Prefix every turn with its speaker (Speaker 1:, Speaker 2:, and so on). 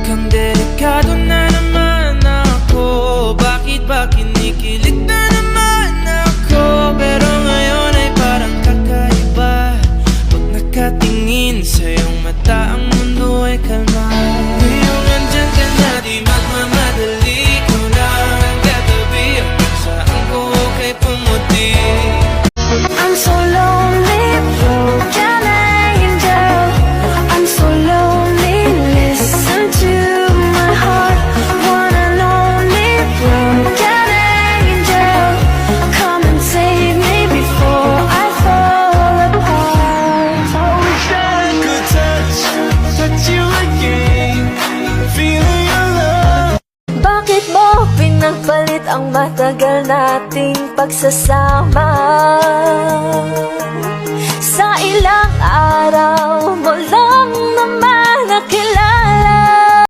Speaker 1: Mukhang delikado na naman ako. Bakit ba kinikilig na naman ako? Pero ngayon ay parang kakaiba. Pag nakatingin sa iyong mata, ang mundo ay kalma. Ngayong andyan ka na, di magmamadali. Ikaw lang ang katabi, hanggang saan ko kay pumuti.
Speaker 2: I'm so lonely, broken angel. I'm so lonely, listen to my heart. One and only broken angel. Come and save me before I fall apart.
Speaker 1: I wish that I could touch you again. Feeling your love.
Speaker 2: Bakit mo pinagpalit ang matagal nating pagsasama? Sa ilang araw mo lang naman nakilala.